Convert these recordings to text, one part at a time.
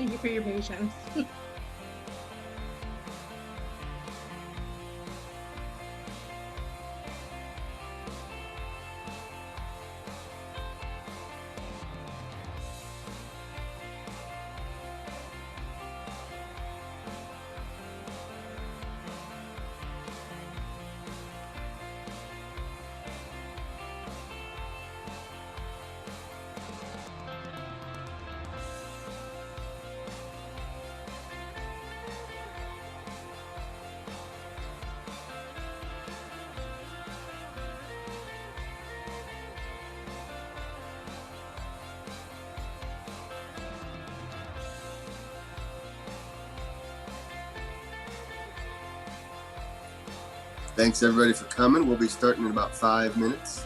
Thank you for your patience. Thanks everybody for coming. We'll be starting in about 5 minutes.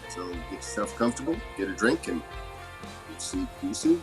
So get yourself comfortable, get a drink, and we'll see you soon.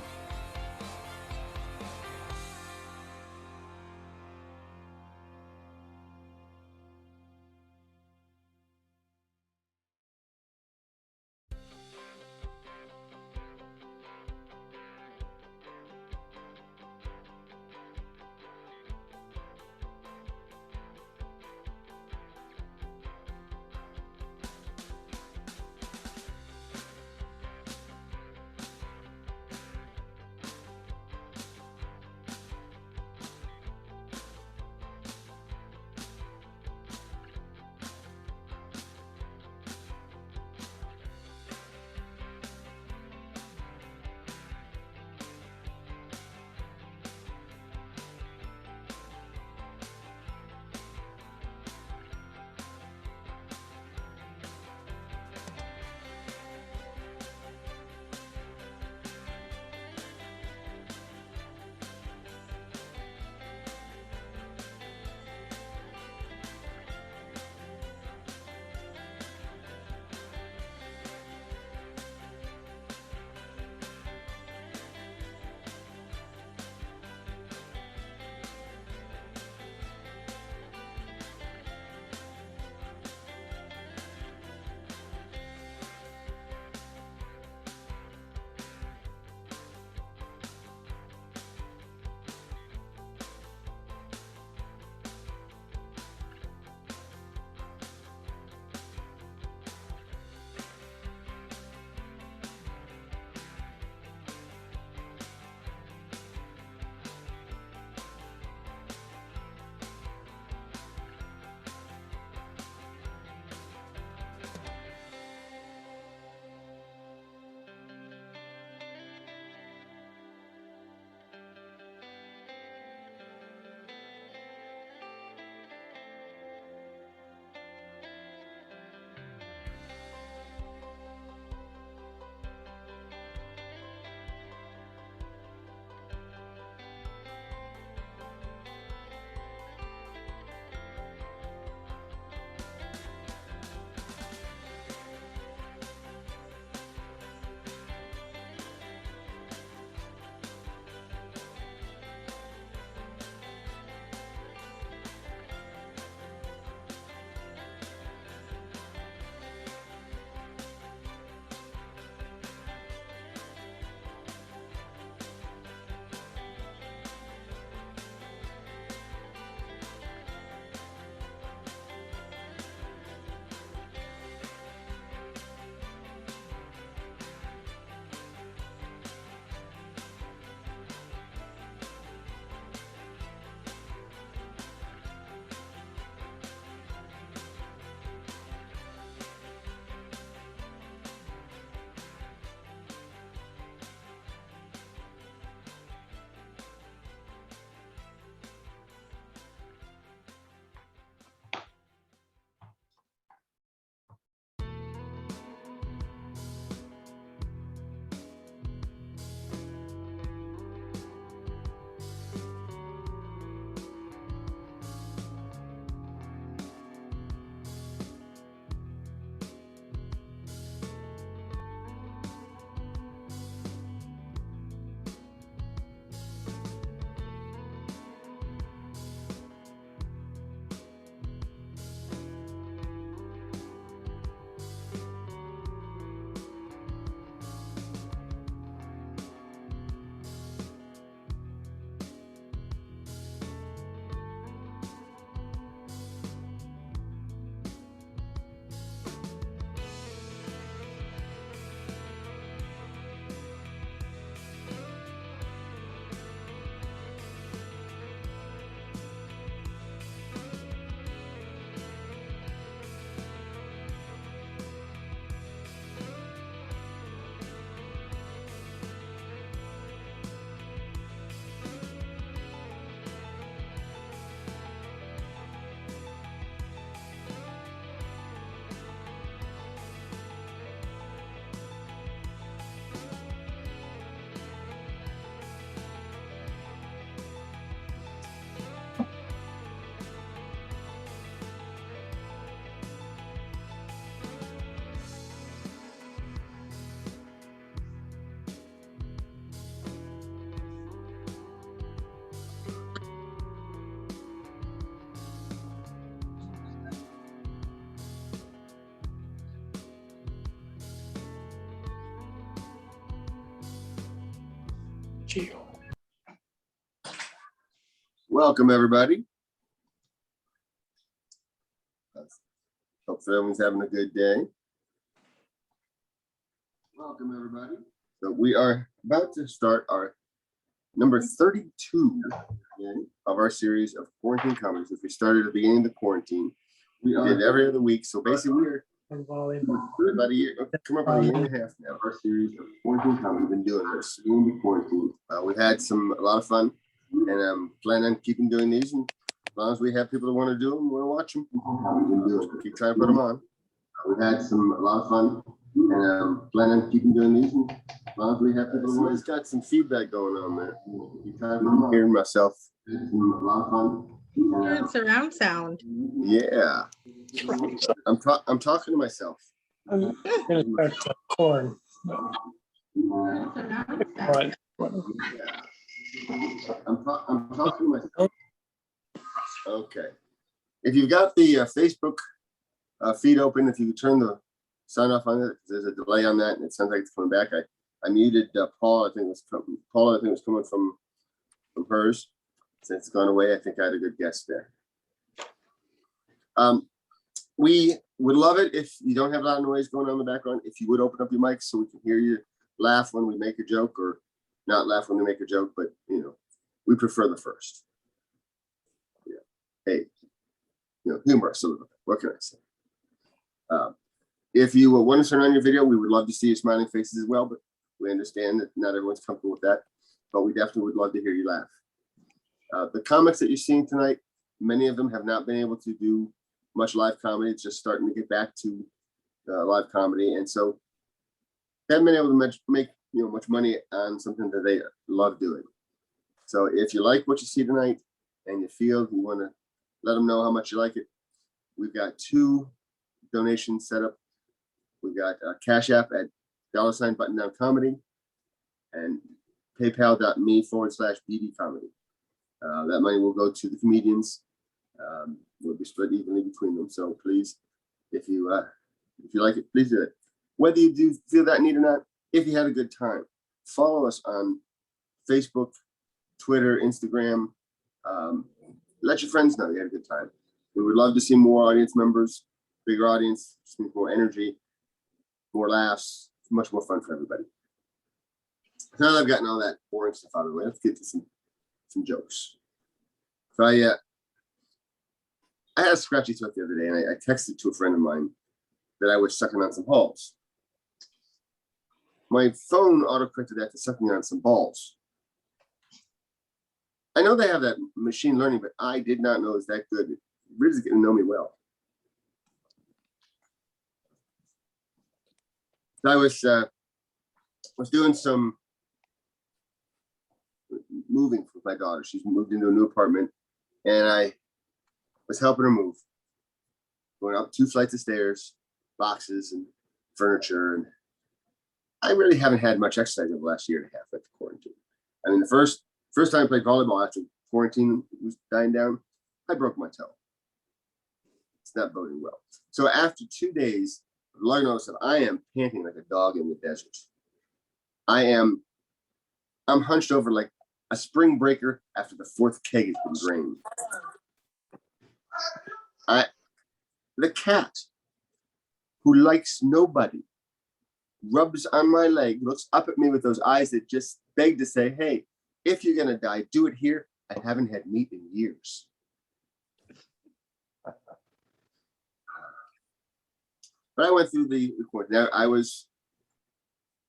Geo. Welcome, everybody. Hope everyone's having a good day. Welcome, everybody. So we are about to start our number 32 of our series of quarantine comedies, which we started at the beginning of the quarantine. We did every other week. So basically, we're about a year, come up about a year and a half now. Our series of quarantine comedy. We've been doing this in the quarantine. We've had a lot of fun, and I'm planning on keeping doing these. And as long as we have people that want to do them, want to watch them, we can do it. Keep trying to put them on. We've had a lot of fun, and I'm planning on keeping doing these. And as long as we have people that want, it's got some feedback going on there. I'm hearing myself. A lot of fun. Good surround sound. Yeah, I'm talking to myself. I'm gonna start corn. But Yeah. I'm talking to myself. Okay. If you've got the Facebook feed open, if you could turn the sign off on it, there's a delay on that, and it sounds like it's coming back. I muted Paul. I think it was coming from hers. Since it's gone away, I think I had a good guess there. We would love it if you don't have a lot of noise going on in the background. If you would open up your mic so we can hear you laugh when we make a joke, or not laugh when we make a joke, but we prefer the first. Yeah. Hey, humor us a little bit. What can I say? If you want to turn on your video, we would love to see your smiling faces as well, but we understand that not everyone's comfortable with that, but we definitely would love to hear you laugh. The comics that you're seeing tonight, many of them have not been able to do much live comedy. It's just starting to get back to live comedy, and so haven't been able to make much money on something that they love doing. So if you like what you see tonight and you feel you want to let them know how much you like it, we've got 2 donations set up. We've got Cash App at $buttondown-comedy and paypal.me/BD comedy. That money will go to the comedians. Will be split evenly between them. So please, if you like it, please do it. Whether you do feel that need or not, if you had a good time, follow us on Facebook, Twitter, Instagram. Let your friends know you had a good time. We would love to see more audience members, bigger audience, just more energy, more laughs, much more fun for everybody. Now that I've gotten all that boring stuff out of the way, let's get to some jokes. So I had a scratchy throat the other day, and I texted to a friend of mine that I was sucking on some balls. My phone autocorrected that to sucking on some balls. I know they have that machine learning, but I did not know it was that good. It really is getting to know me well. So I was doing some moving with my daughter. She's moved into a new apartment, and I was helping her move, going up 2 flights of stairs, boxes and furniture, and I really haven't had much exercise over the last year and a half at the quarantine. I mean, the first time I played volleyball after quarantine was dying down, I broke my toe. It's not boding well. So after 2 days, Lord knows that I am panting like a dog in the desert. I'm hunched over like a spring breaker after the 4th keg has been drained. The cat, who likes nobody, rubs on my leg, looks up at me with those eyes that just beg to say, hey, if you're going to die, do it here. I haven't had meat in years. But I went through the quarantine. I was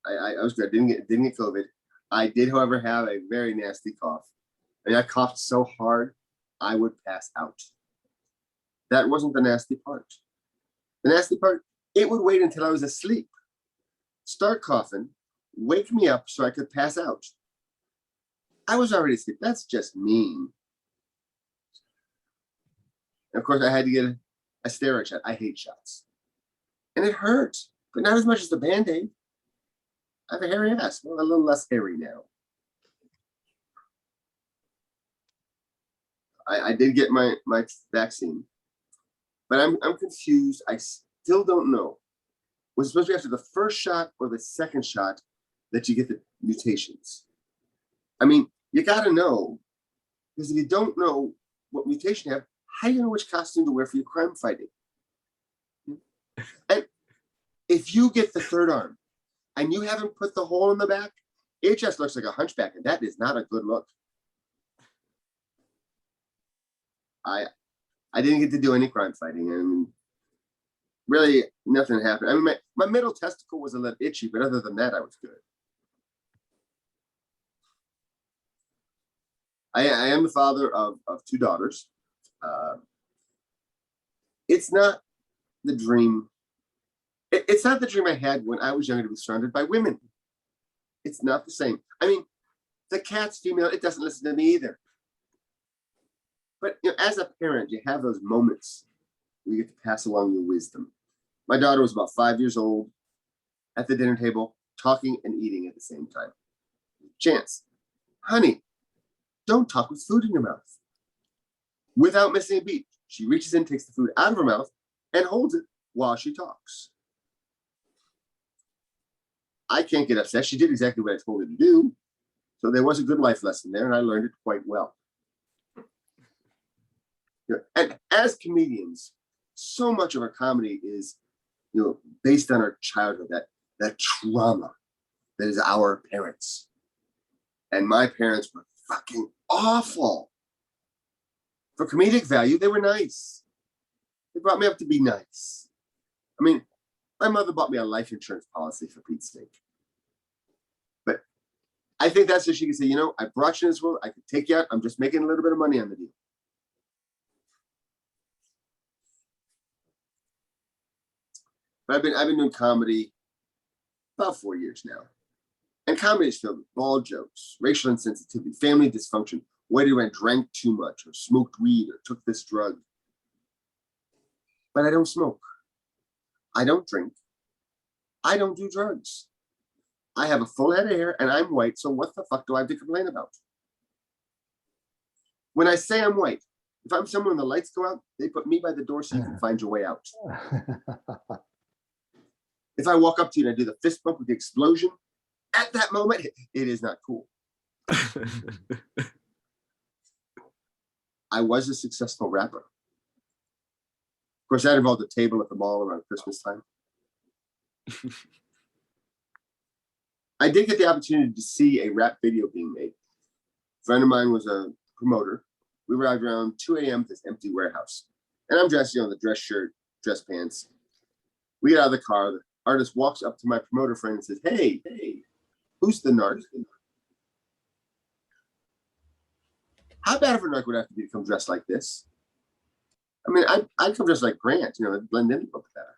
good. Didn't get COVID. I did, however, have a very nasty cough. And I coughed so hard, I would pass out. That wasn't the nasty part. The nasty part, it would wait until I was asleep, start coughing, wake me up so I could pass out. I was already asleep. That's just mean. And of course, I had to get a steroid shot. I hate shots. And it hurt, but not as much as the Band-Aid. I have a hairy ass. Well, a little less hairy now. I did get my vaccine, but I'm confused. I still don't know. Was it supposed to be after the first shot or the second shot that you get the mutations? I mean, you got to know, because if you don't know what mutation you have, how do you know which costume to wear for your crime fighting? And if you get the third arm and you haven't put the hole in the back, it just looks like a hunchback, and that is not a good look. I didn't get to do any crime fighting, and really nothing happened. I mean, my middle testicle was a little itchy, but other than that, I was good. I am the father of two daughters. It's not the dream. It's not the dream I had when I was younger to be surrounded by women. It's not the same. I mean, the cat's female, it doesn't listen to me either. But as a parent, you have those moments where you get to pass along your wisdom. My daughter was about 5 years old at the dinner table, talking and eating at the same time. Chance, honey, don't talk with food in your mouth. Without missing a beat, she reaches in, takes the food out of her mouth, and holds it while she talks. I can't get upset. She did exactly what I told her to do. So there was a good life lesson there, and I learned it quite well. And as comedians, so much of our comedy is, based on our childhood, that trauma that is our parents. And my parents were fucking awful. For comedic value, they were nice. They brought me up to be nice. I mean, my mother bought me a life insurance policy, for Pete's sake. But I think that's so she can say, I brought you in this world. I could take you out. I'm just making a little bit of money on the deal. But I've been doing comedy about 4 years now. And comedy is filled with bald jokes, racial insensitivity, family dysfunction, whether you drank too much or smoked weed or took this drug. But I don't smoke. I don't drink. I don't do drugs. I have a full head of hair and I'm white, so what the fuck do I have to complain about? When I say I'm white, if I'm somewhere and the lights go out, they put me by the door so you can find your way out. If I walk up to you and I do the fist bump with the explosion, at that moment, it is not cool. I was a successful rapper. Of course, that involved a table at the mall around Christmas time. I did get the opportunity to see a rap video being made. A friend of mine was a promoter. We arrived around 2 a.m. at this empty warehouse. And I'm dressed, in the dress shirt, dress pants. We get out of the car. The artist walks up to my promoter friend and says, hey, who's the narc? How bad of a narc would I have to be to come dressed like this? I mean, I'd come dressed like Grant, blend in a little better.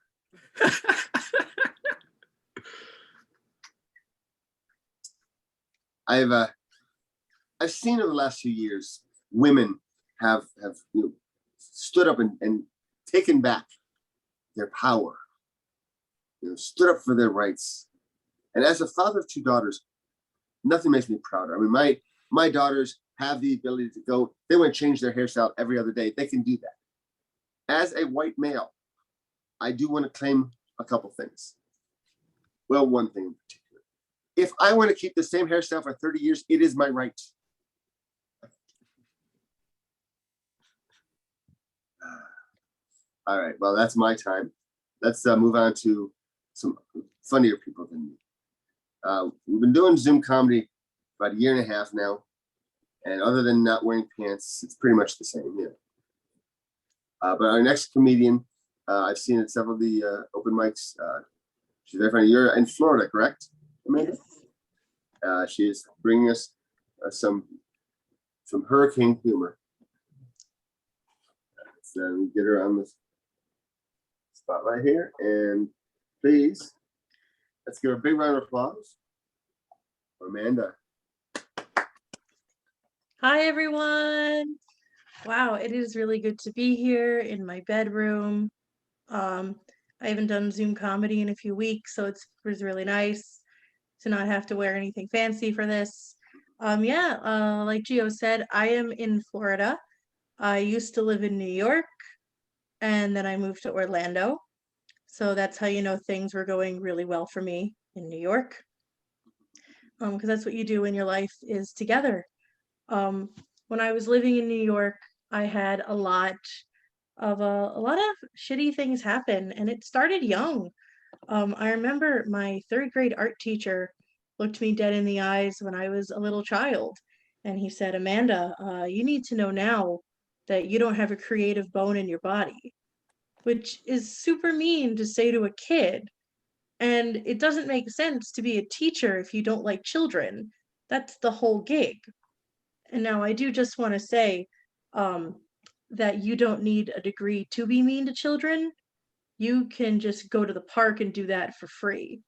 I've seen over the last few years, women have stood up and taken back their power, stood up for their rights. And as a father of two daughters, nothing makes me prouder. I mean, my daughters have the ability to go, they want to change their hairstyle every other day. They can do that. As a white male, I do want to claim a couple things. Well, one thing in particular. If I want to keep the same hairstyle for 30 years, it is my right. All right, well, that's my time. Let's move on to some funnier people than me. We've been doing Zoom comedy about 1.5 years now. And other than not wearing pants, it's pretty much the same. Yeah. But our next comedian, I've seen at several of the open mics. She's very funny. You're in Florida, correct, Amanda? Yes. She is bringing us some hurricane humor. Let's get her on this spot right here. And please, let's give her a big round of applause for Amanda. Hi, everyone. Wow, it is really good to be here in my bedroom. I haven't done Zoom comedy in a few weeks, so it was really nice to not have to wear anything fancy for this. Like Geo said, I am in Florida. I used to live in New York, and then I moved to Orlando. So that's how things were going really well for me in New York. because that's what you do when your life is together. When I was living in New York, I had a lot of shitty things happen, and it started young. I remember my third grade art teacher looked me dead in the eyes when I was a little child, and he said, Amanda, you need to know now that you don't have a creative bone in your body, which is super mean to say to a kid. And it doesn't make sense to be a teacher if you don't like children. That's the whole gig. And now I do just want to say um, that you don't need a degree to be mean to children. You can just go to the park and do that for free.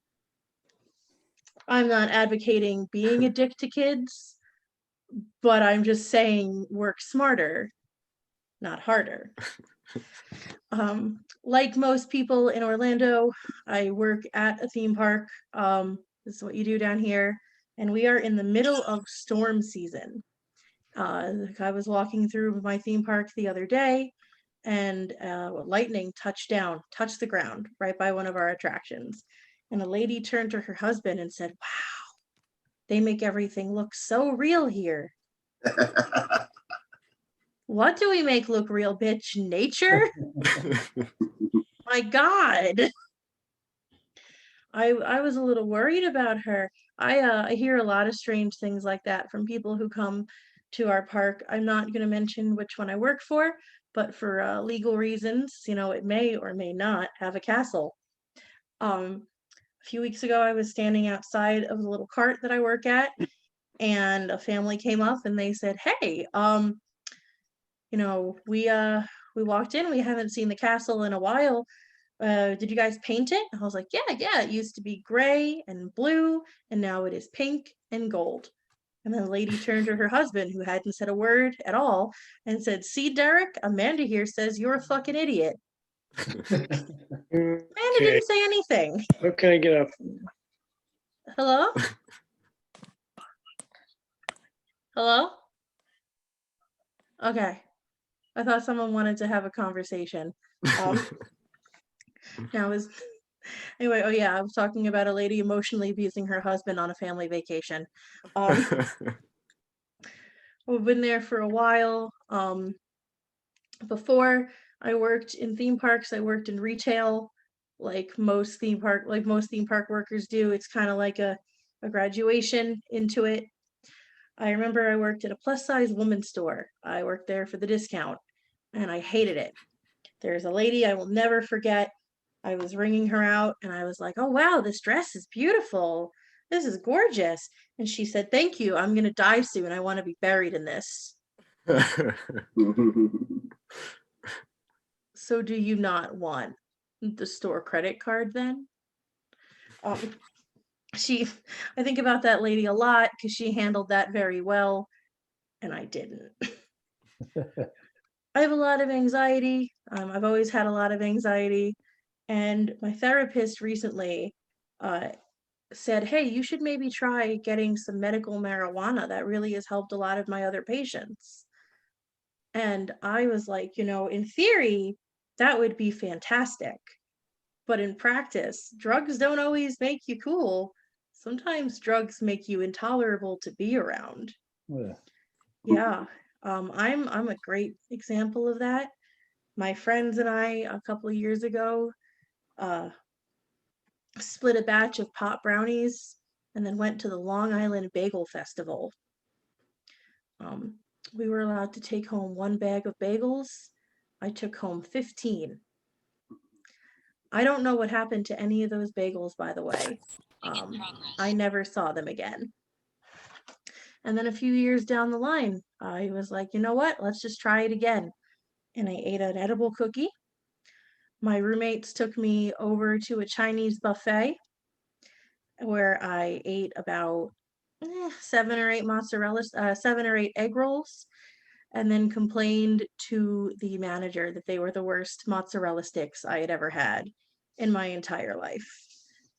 I'm not advocating being a dick to kids, but I'm just saying work smarter, not harder. Like most people in Orlando, I work at a theme park. This is what you do down here. And we are in the middle of storm season. I was walking through my theme park the other day, and lightning touched the ground right by one of our attractions. And a lady turned to her husband and said, wow, they make everything look so real here. What do we make look real, bitch? Nature? My God. I was a little worried about her. I hear a lot of strange things like that from people who come to our park. I'm not going to mention which one I work for, but for legal reasons, it may or may not have a castle. A few weeks ago, I was standing outside of the little cart that I work at, and a family came up and they said, "Hey, we walked in, we haven't seen the castle in a while. Did you guys paint it?" I was like, yeah, it used to be gray and blue, and now it is pink and gold. And then the lady turned to her husband, who hadn't said a word at all, and said, "See, Derek, Amanda here says you're a fucking idiot." Amanda Okay, didn't say anything. what can I get up? Hello? Hello? Okay. I thought someone wanted to have a conversation. Now is anyway, oh yeah, I was talking about a lady emotionally abusing her husband on a family vacation. We've been there for a while. Before I worked in theme parks, I worked in retail, like most theme park workers do. It's kind of like a graduation into it. I remember I worked at a plus size women's store. I worked there for the discount, and I hated it. There's a lady I will never forget. I was ringing her out, and I was like, "Oh wow, this dress is beautiful. This is gorgeous." And she said, "Thank you. I'm gonna die soon. I want to be buried in this." So do you not want the store credit card then? I think about that lady a lot because she handled that very well, and I didn't. I have a lot of anxiety. I've always had a lot of anxiety, and my therapist recently said, "Hey, you should maybe try getting some medical marijuana. That really has helped a lot of my other patients." And I was like, in theory, that would be fantastic. But in practice, drugs don't always make you cool. Sometimes drugs make you intolerable to be around. Yeah. Yeah. I'm a great example of that. My friends and I, a couple of years ago, split a batch of pot brownies and then went to the Long Island Bagel Festival. We were allowed to take home 1 bag of bagels. I took home 15. I don't know what happened to any of those bagels, by the way. I never saw them again. And then a few years down the line, I was like, you know what? Let's just try it again. And I ate an edible cookie. My roommates took me over to a Chinese buffet where I ate about 7 or 8 egg rolls, and then complained to the manager that they were the worst mozzarella sticks I had ever had in my entire life.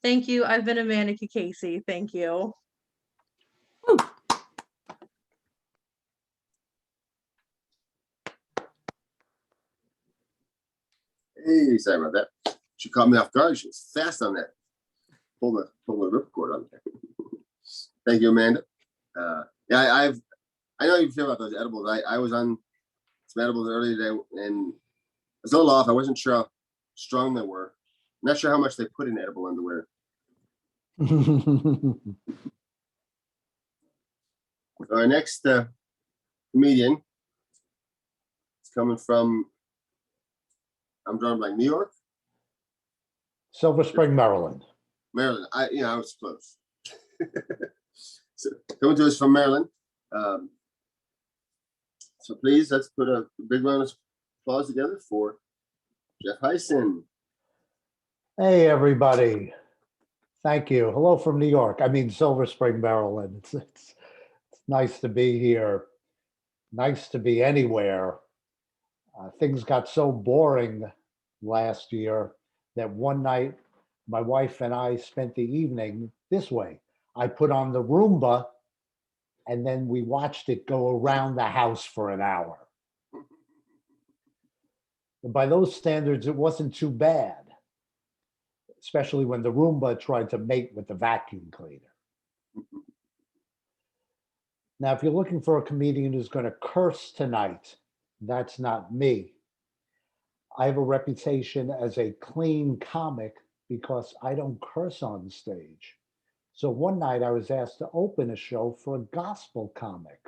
Thank you. I've been Amanda Cacace. Thank you. Hey, sorry about that. She caught me off guard. She was fast on that. Pull the ripcord on there. Thank you, Amanda. Yeah, I know how you feel about those edibles. I was on some edibles earlier today, and I was a little off. I wasn't sure how strong they were. Not sure how much they put in edible underwear. Our next comedian is coming from, I'm drawing like New York, Silver Spring, Maryland. Maryland. I was close. So, coming to us from Maryland. So please, let's put a big round of applause together for Jeff Hysen. Hey, everybody. Thank you. Hello from New York. I mean, Silver Spring, Maryland. It's nice to be here. Nice to be anywhere. Things got so boring last year that one night my wife and I spent the evening this way. I put on the Roomba and then we watched it go around the house for an hour. And by those standards, it wasn't too bad, especially when the Roomba tried to mate with the vacuum cleaner. Now, if you're looking for a comedian who's going to curse tonight, that's not me. I have a reputation as a clean comic because I don't curse on stage. So one night I was asked to open a show for a gospel comic.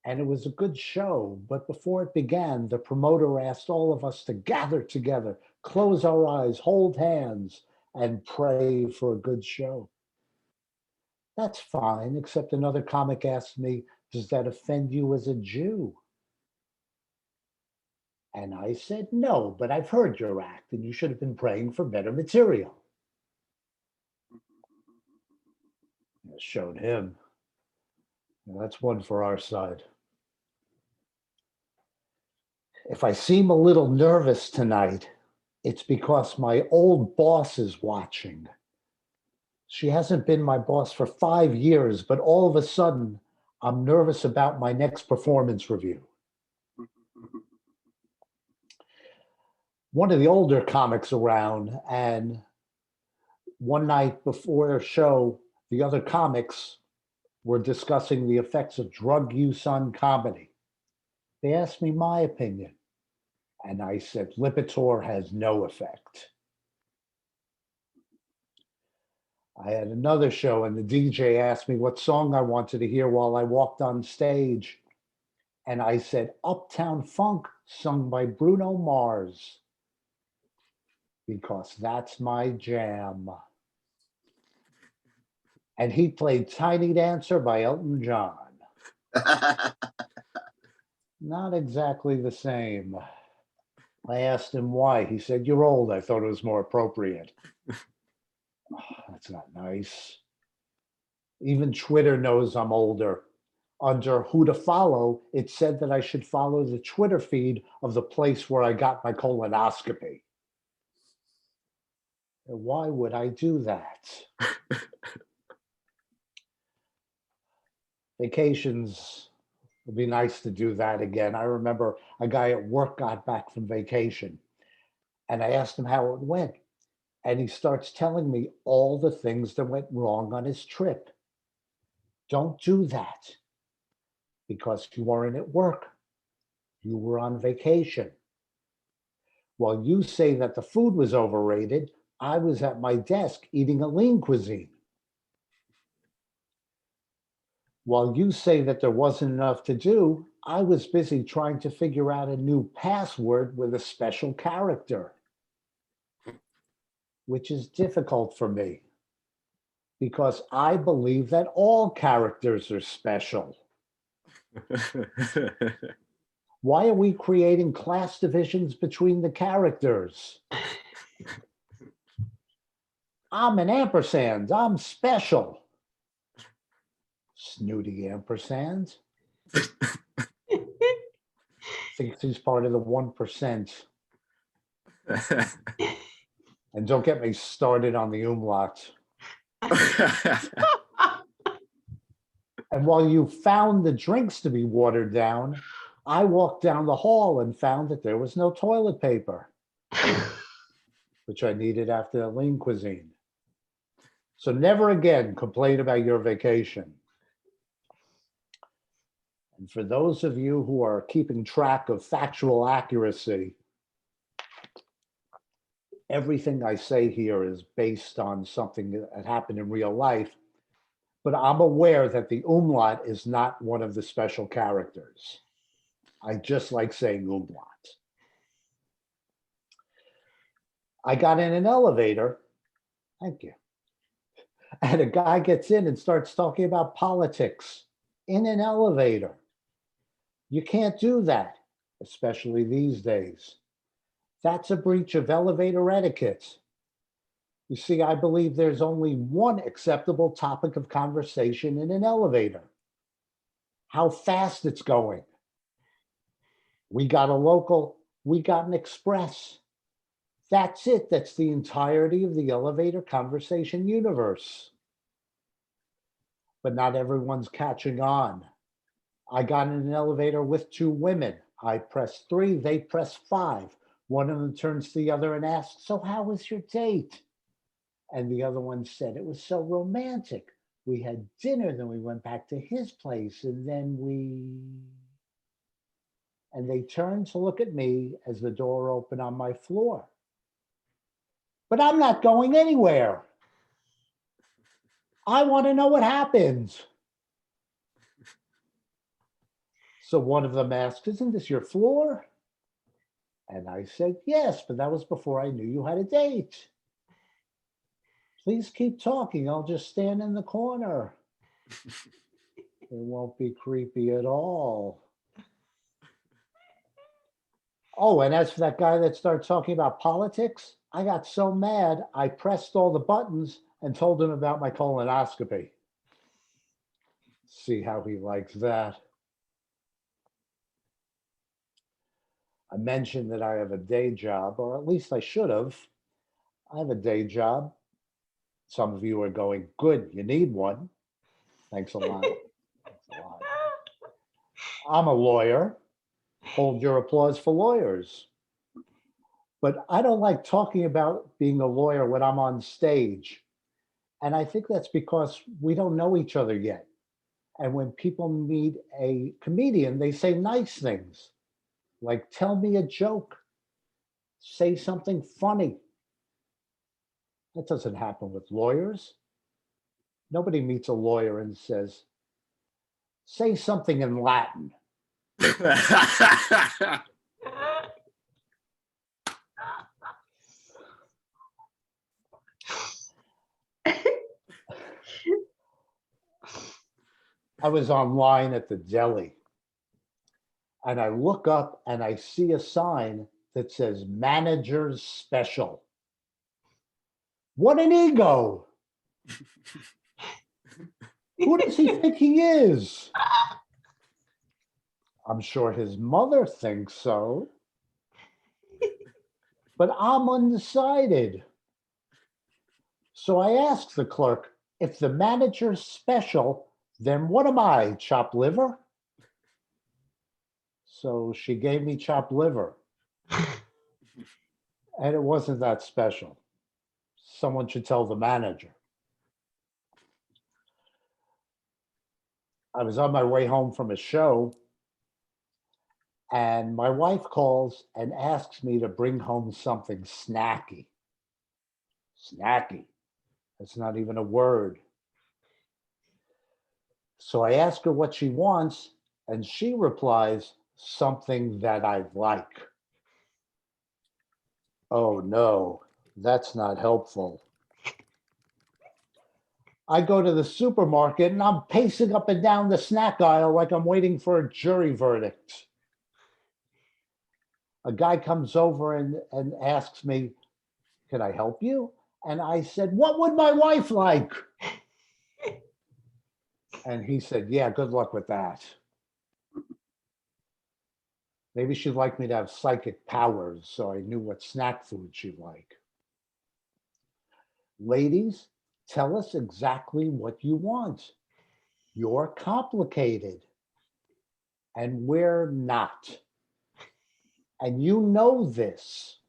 And it was a good show, but before it began, the promoter asked all of us to gather together, close our eyes, hold hands, and pray for a good show. That's fine, except another comic asked me, does that offend you as a Jew? And I said, no, but I've heard your act and you should have been praying for better material. I showed him. And that's one for our side. If I seem a little nervous tonight, it's because my old boss is watching. She hasn't been my boss for 5 years, but all of a sudden, I'm nervous about my next performance review. One of the older comics around, and one night before a show, the other comics were discussing the effects of drug use on comedy. They asked me my opinion, and I said, Lipitor has no effect. I had another show and the DJ asked me what song I wanted to hear while I walked on stage. And I said, Uptown Funk, sung by Bruno Mars, because that's my jam. And he played Tiny Dancer by Elton John. Not exactly the same. I asked him why. He said, you're old. I thought it was more appropriate. That's not nice. Even Twitter knows I'm older. Under who to follow, it said that I should follow the Twitter feed of the place where I got my colonoscopy. Why would I do that? Vacations would be nice to do that again. I remember a guy at work got back from vacation and I asked him how it went. And he starts telling me all the things that went wrong on his trip. Don't do that because you weren't at work. You were on vacation. While you say that the food was overrated, I was at my desk eating a lean cuisine. While you say that there wasn't enough to do, I was busy trying to figure out a new password with a special character, which is difficult for me because I believe that all characters are special. Why are we creating class divisions between the characters? I'm an ampersand. I'm special. Snooty ampersand. Thinks he's part of the 1%. And don't get me started on the umlaut. And while you found the drinks to be watered down, I walked down the hall and found that there was no toilet paper, which I needed after the lean cuisine. So never again complain about your vacation. And for those of you who are keeping track of factual accuracy, everything I say here is based on something that happened in real life, but I'm aware that the umlaut is not one of the special characters. I just like saying umlaut. I got in an elevator, thank you, and a guy gets in and starts talking about politics in an elevator. You can't do that, especially these days. That's a breach of elevator etiquette. You see, I believe there's only one acceptable topic of conversation in an elevator: how fast it's going. We got a local, we got an express. That's it. That's the entirety of the elevator conversation universe. But not everyone's catching on. I got in an elevator with two women. I pressed 3, they pressed 5. One of them turns to the other and asks, "So how was your date?" And the other one said, "It was so romantic. We had dinner, then we went back to his place, and then And they turned to look at me as the door opened on my floor. But I'm not going anywhere. I want to know what happened. So one of them asked, "Isn't this your floor?" And I said, "Yes, but that was before I knew you had a date. Please keep talking. I'll just stand in the corner. It won't be creepy at all." Oh, and as for that guy that started talking about politics, I got so mad, I pressed all the buttons and told him about my colonoscopy. See how he likes that. I mentioned that I have a day job, or at least I should have. I have a day job. Some of you are going, "Good, you need one." Thanks a lot. Thanks a lot. I'm a lawyer. Hold your applause for lawyers. But I don't like talking about being a lawyer when I'm on stage. And I think that's because we don't know each other yet. And when people meet a comedian, they say nice things, like, "Tell me a joke, say something funny." That doesn't happen with lawyers. Nobody meets a lawyer and says, "Say something in Latin." I was online at the deli and I look up and I see a sign that says "Manager's Special." What an ego. Who does he think he is? I'm sure his mother thinks so, but I'm undecided. So I asked the clerk, "If the manager's special, then what am I, chopped liver?" So she gave me chopped liver, and it wasn't that special. Someone should tell the manager. I was on my way home from a show, and my wife calls and asks me to bring home something snacky. Snacky. That's not even a word. So I ask her what she wants, and she replies, "Something that I like." Oh no, that's not helpful. I go to the supermarket and I'm pacing up and down the snack aisle like I'm waiting for a jury verdict. A guy comes over and asks me, "Can I help you?" And I said, "What would my wife like?" And he said, "Yeah, good luck with that. Maybe she'd like me to have psychic powers so I knew what snack food she'd like." Ladies, tell us exactly what you want. You're complicated, and we're not. And you know this.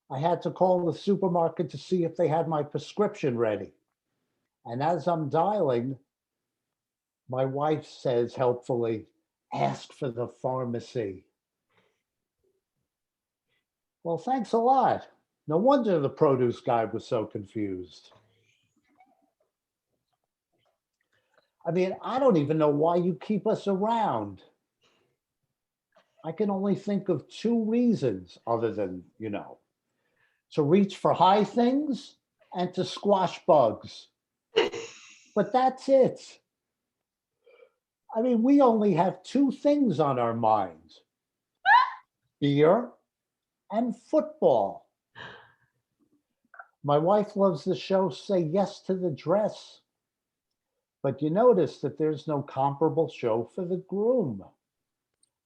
I had to call the supermarket to see if they had my prescription ready. And as I'm dialing, my wife says helpfully, ask for the pharmacy. Well, thanks a lot. No wonder the produce guy was so confused. I mean, I don't even know why you keep us around. I can only think of two reasons other than, to reach for high things and to squash bugs. But that's it. I mean, we only have two things on our minds: beer and football. My wife loves the show Say Yes to the Dress, but you notice that there's no comparable show for the groom.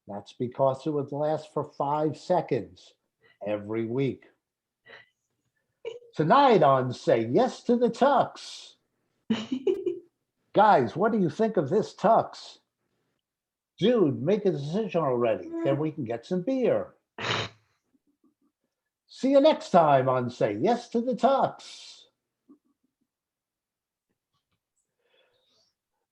That's because it would last for 5 seconds every week. Tonight on Say Yes to the Tux. Guys, what do you think of this tux? Dude, make a decision already. Then we can get some beer. See you next time on Say Yes to the Tux.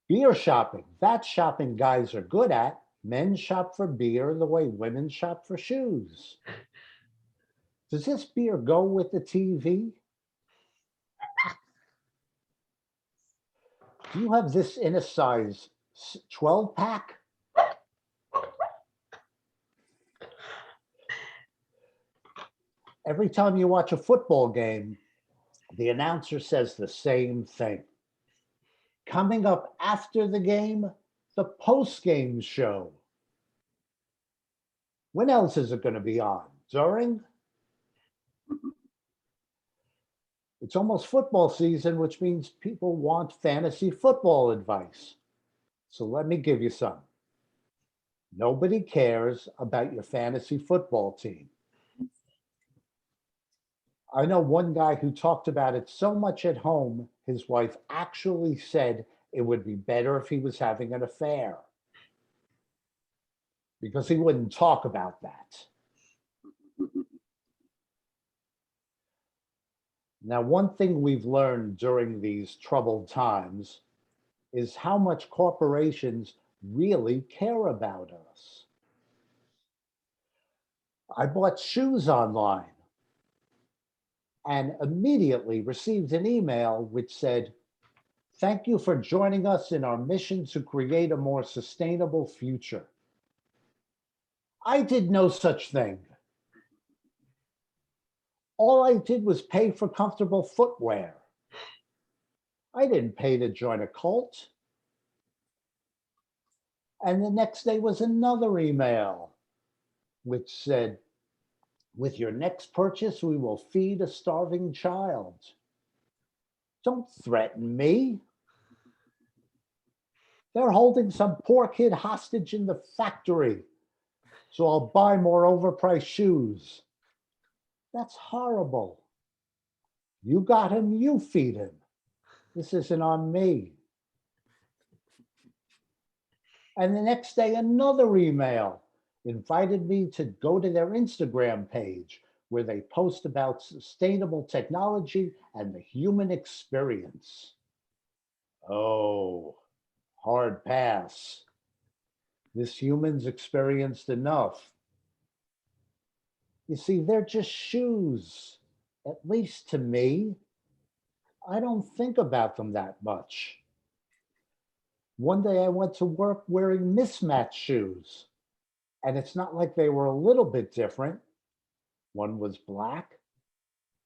Beer shopping. That's shopping guys are good at. Men shop for beer the way women shop for shoes. Does this beer go with the TV? Do you have this in a size 12 pack? Every time you watch a football game, the announcer says the same thing. Coming up after the game, the post-game show. When else is it going to be on? During? It's almost football season, which means people want fantasy football advice. So let me give you some. Nobody cares about your fantasy football team. I know one guy who talked about it so much at home, his wife actually said it would be better if he was having an affair, because he wouldn't talk about that. Now, one thing we've learned during these troubled times is how much corporations really care about us. I bought shoes online and immediately received an email which said, "Thank you for joining us in our mission to create a more sustainable future." I did no such thing. All I did was pay for comfortable footwear. I didn't pay to join a cult. And the next day was another email which said, "With your next purchase, we will feed a starving child." Don't threaten me. They're holding some poor kid hostage in the factory, so I'll buy more overpriced shoes. That's horrible. You got him, you feed him. This isn't on me. And the next day, another email invited me to go to their Instagram page where they post about sustainable technology and the human experience. Oh, hard pass. This human's experienced enough. You see, they're just shoes, at least to me. I don't think about them that much. One day I went to work wearing mismatched shoes, and it's not like they were a little bit different. One was black,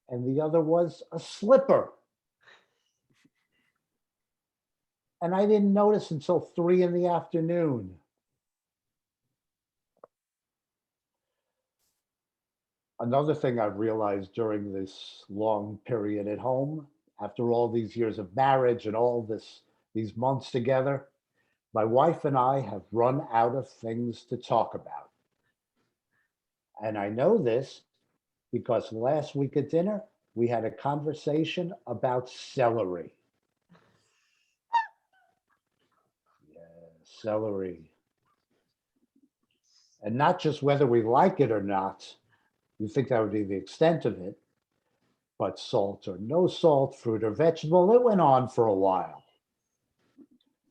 and the other was a slipper. And I didn't notice until 3 in the afternoon. Another thing I've realized during this long period at home, after all these years of marriage and all these months together, my wife and I have run out of things to talk about. And I know this because last week at dinner, we had a conversation about celery. Yeah, celery. And not just whether we like it or not. You think that would be the extent of it. But salt or no salt, fruit or vegetable, it went on for a while.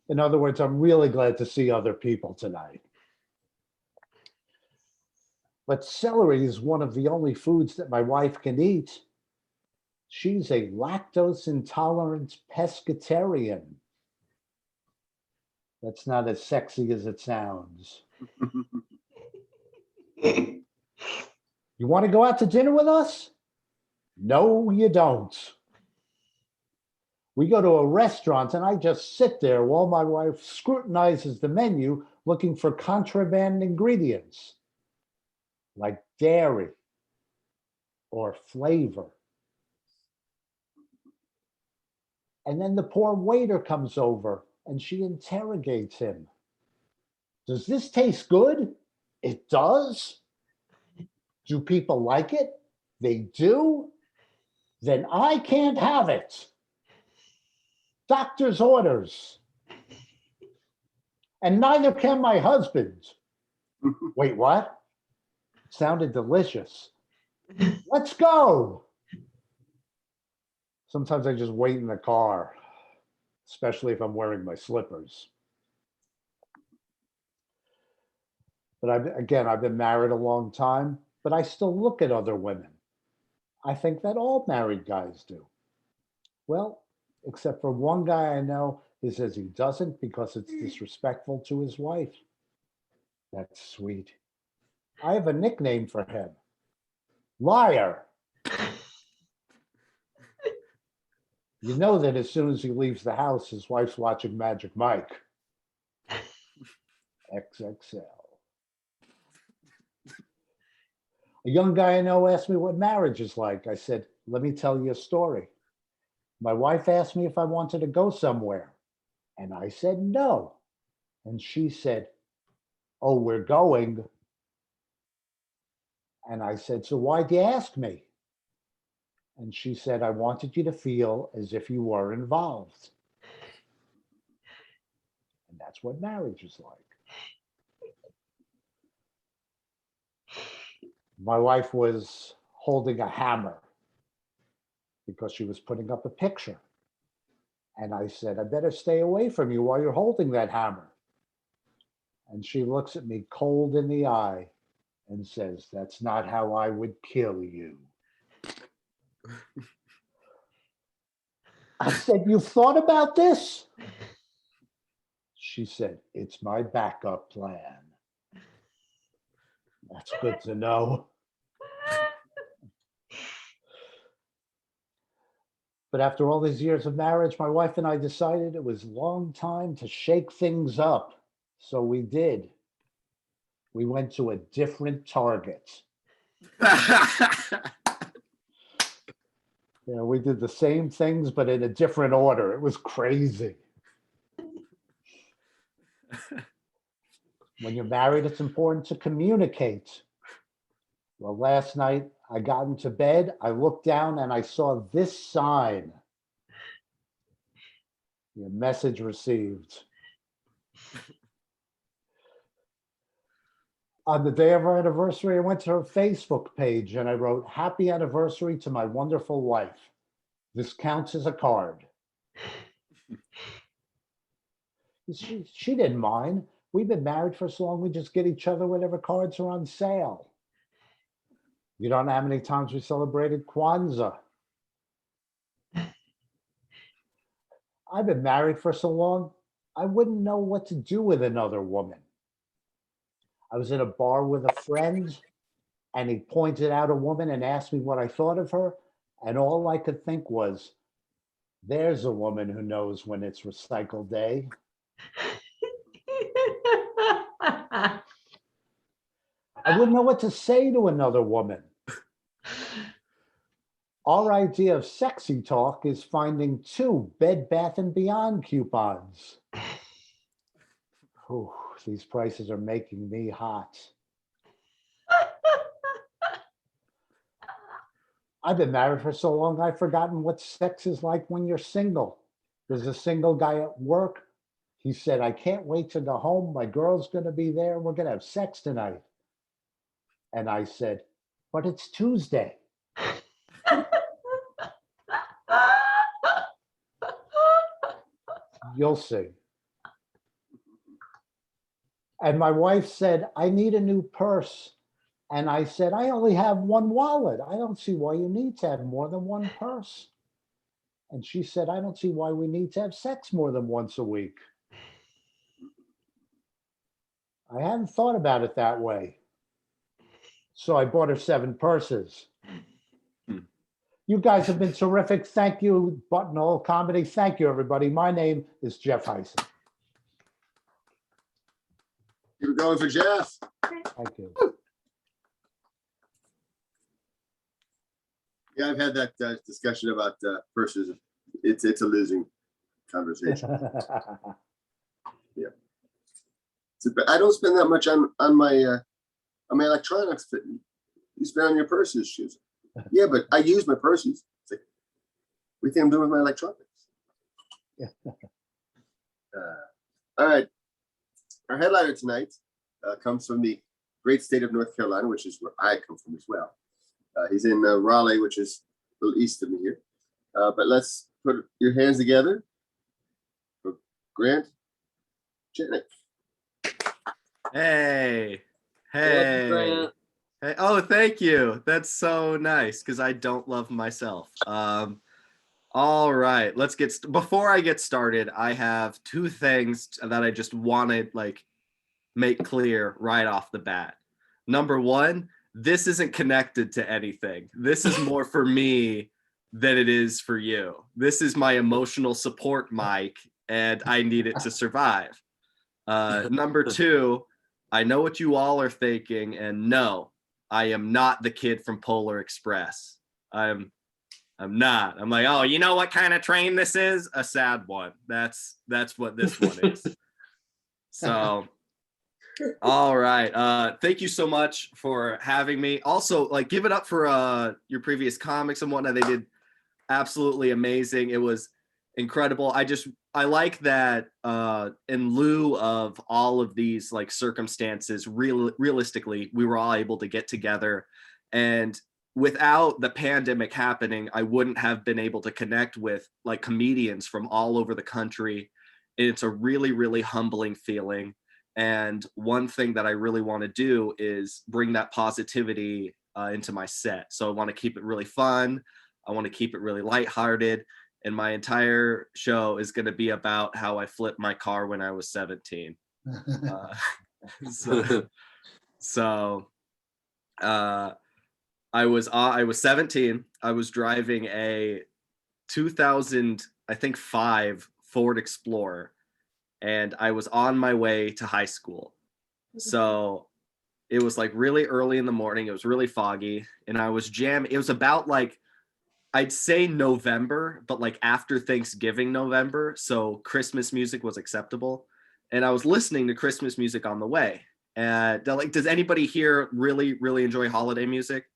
In other words, I'm really glad to see other people tonight. But celery is one of the only foods that my wife can eat. She's a lactose intolerant pescatarian. That's not as sexy as it sounds. You want to go out to dinner with us? No, you don't. We go to a restaurant and I just sit there while my wife scrutinizes the menu looking for contraband ingredients like dairy or flavor. And then the poor waiter comes over and she interrogates him. Does this taste good? It does? Do people like it? They do? Then I can't have it. Doctor's orders. And neither can my husband. Wait, what? It sounded delicious. Let's go. Sometimes I just wait in the car, especially if I'm wearing my slippers. But I've been married a long time, but I still look at other women. I think that all married guys do. Well, except for one guy I know who says he doesn't because it's disrespectful to his wife. That's sweet. I have a nickname for him. Liar. You know that as soon as he leaves the house, his wife's watching Magic Mike. XXL. A young guy I know asked me what marriage is like. I said, let me tell you a story. My wife asked me if I wanted to go somewhere, and I said no. And she said, oh, we're going. And I said, so why'd you ask me? And she said, I wanted you to feel as if you were involved. And that's what marriage is like. My wife was holding a hammer because she was putting up a picture. And I said, I better stay away from you while you're holding that hammer. And she looks at me cold in the eye and says, that's not how I would kill you. I said, you've thought about this? She said, it's my backup plan. That's good to know. But after all these years of marriage, my wife and I decided it was a long time to shake things up. So we did. We went to a different Target. Yeah, we did the same things, but in a different order. It was crazy. When you're married, it's important to communicate. Well, last night I got into bed, I looked down and I saw this sign. Your message received. On the day of our anniversary, I went to her Facebook page and I wrote, happy anniversary to my wonderful wife. This counts as a card. She didn't mind. We've been married for so long, we just get each other whatever cards are on sale. You don't know how many times we celebrated Kwanzaa. I've been married for so long, I wouldn't know what to do with another woman. I was in a bar with a friend and he pointed out a woman and asked me what I thought of her. And all I could think was, there's a woman who knows when it's recycle day. I wouldn't know what to say to another woman. Our idea of sexy talk is finding 2 Bed Bath & Beyond coupons. Whew, these prices are making me hot. I've been married for so long, I've forgotten what sex is like when you're single. There's a single guy at work. He said, I can't wait to go home. My girl's going to be there. We're going to have sex tonight. And I said, but it's Tuesday. You'll see. And my wife said, I need a new purse. And I said, I only have one wallet. I don't see why you need to have more than one purse. And she said, I don't see why we need to have sex more than once a week. I hadn't thought about it that way. So I bought her 7 purses. You guys have been terrific. Thank you, Buttonhole Comedy. Thank you, everybody. My name is Jeff Hysen. Keep it going for Jeff. Thank you. Yeah, I've had that discussion about purses. It's a losing conversation. I don't spend that much on my electronics. But you spend on your purses, shoes. Yeah, but I use my purses. It's like, what do you think I'm doing with my electronics? All right. Our headliner tonight comes from the great state of North Carolina, which is where I come from as well. He's in Raleigh, which is a little east of me here. But let's put your hands together for Grant Janik. Hey. Welcome, Grant. Hey. Oh, thank you. That's so nice because I don't love myself. All right, let's get before I get started, I have 2 things that I just want to make clear right off the bat. Number 1, this isn't connected to anything. This is more for me than it is for you. This is my emotional support mic, and I need it to survive. Number 2, I know what you all are thinking, and no, I am not the kid from Polar Express. I'm not. I'm like, oh, you know what kind of train this is? A sad one. That's what this one is. So, all right. Thank you so much for having me. Also, give it up for your previous comics and whatnot. They did absolutely amazing. It was incredible. I like that in lieu of all of these circumstances, realistically, we were all able to get together. And without the pandemic happening, I wouldn't have been able to connect with comedians from all over the country. It's a really, really humbling feeling. And one thing that I really want to do is bring that positivity into my set. So I want to keep it really fun. I want to keep it really lighthearted. And my entire show is going to be about how I flipped my car when I was 17. I was 17. I was driving a 2005 Ford Explorer, and I was on my way to high school. So it was really early in the morning. It was really foggy, and I was jamming. It was about I'd say November, but after Thanksgiving November. So Christmas music was acceptable. And I was listening to Christmas music on the way. And does anybody here really, really enjoy holiday music?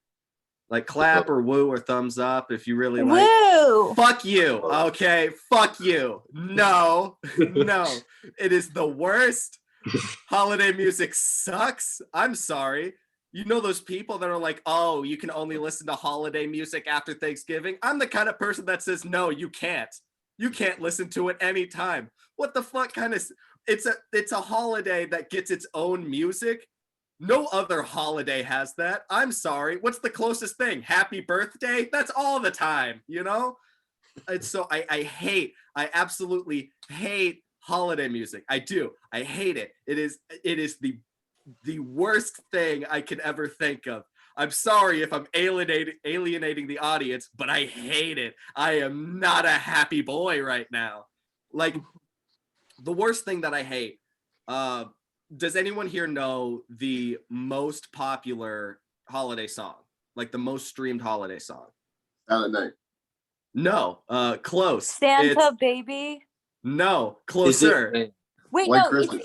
Clap or woo or thumbs up if you really like. Woo! Fuck you. Okay. Fuck you. No. It is the worst. Holiday music sucks. I'm sorry. You know those people that are like, oh, you can only listen to holiday music after Thanksgiving? I'm the kind of person that says, no, you can't. You can't listen to it anytime. What the fuck kind of... It's a holiday that gets its own music. No other holiday has that. I'm sorry. What's the closest thing? Happy birthday? That's all the time, you know? And so I absolutely hate holiday music. I do. I hate it. It is the worst thing I could ever think of. I'm sorry if I'm alienating the audience, but I hate it. I am not a happy boy right now. The worst thing that I hate, does anyone here know the most popular holiday song? The most streamed holiday song? Silent Night. No, close. Santa Baby. No, closer. Wait, White no, Christmas.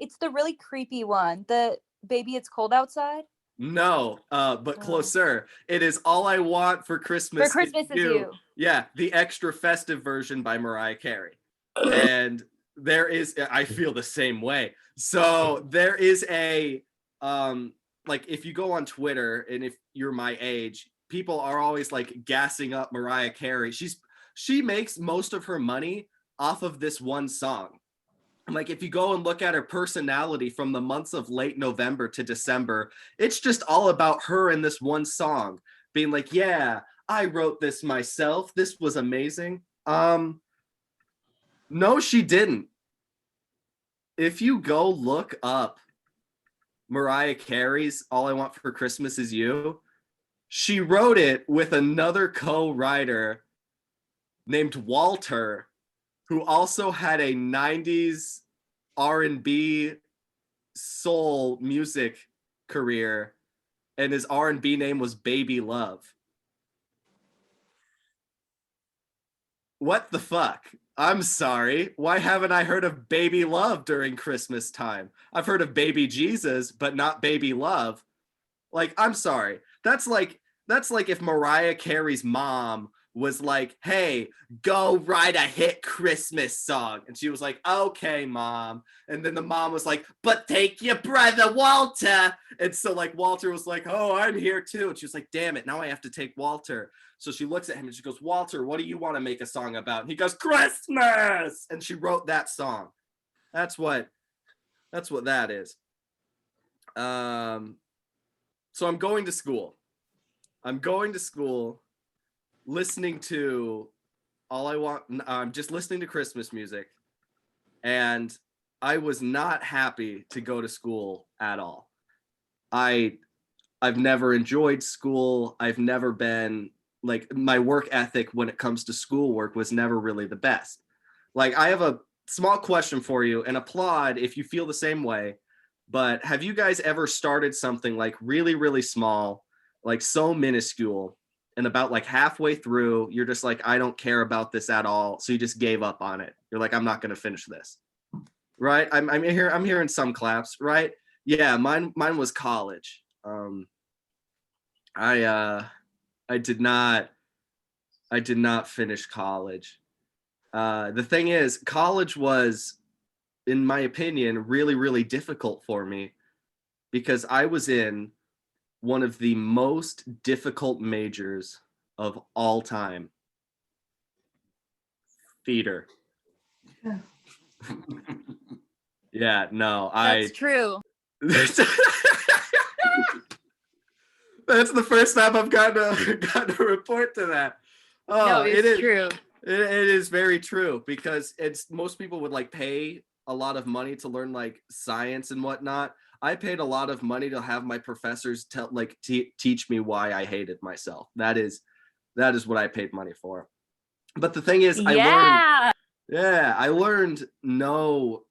it's the really creepy one. The Baby It's Cold Outside. No, but closer. It is All I Want for Christmas. For Christmas is You. Yeah, the extra festive version by Mariah Carey. And there is, I feel the same way. So there is a, if you go on Twitter and if you're my age, people are always gassing up Mariah Carey. She makes most of her money off of this one song. Like, if you go and look at her personality from the months of late November to December, it's just all about her in this one song being like, yeah, I wrote this myself. This was amazing. No, she didn't. If you go look up Mariah Carey's All I Want for Christmas Is You, she wrote it with another co-writer named Walter, who also had a 90s R&B soul music career, and his R&B name was Baby Love. What the fuck? I'm sorry. Why haven't I heard of Baby Love during Christmas time? I've heard of Baby Jesus, but not Baby Love. Like, I'm sorry. That's like if Mariah Carey's mom was like, hey, go write a hit Christmas song. And she was like, okay, mom. And then the mom was like, but take your brother Walter. And so like Walter was like, oh, I'm here too. And she was like, damn it, now I have to take Walter. So she looks at him and she goes, Walter, what do you want to make a song about? And he goes, Christmas. And she wrote that song. That's what that is. So I'm going to school. Listening to I'm just listening to Christmas music, and I was not happy to go to school at all. I've never enjoyed school. I've never been, like, my work ethic when it comes to schoolwork was never really the best. Like, I have a small question for you, and applaud if you feel the same way, but have you guys ever started something like really, really small, like so minuscule, and about like halfway through, you're just like, I don't care about this at all. So you just gave up on it. You're like, I'm not going to finish this. Right. I'm hearing some claps, right? Yeah. Mine was college. I did not finish college. The thing is, college was, in my opinion, really, really difficult for me because I was in one of the most difficult majors of all time. Theater. Yeah, no, That's true. That's the first time I've gotten a report to that. Oh, No, it's true. It is very true, because most people would like pay a lot of money to learn like science and whatnot. I paid a lot of money to have my professors teach me why I hated myself. That is what I paid money for. But the thing is, I learned no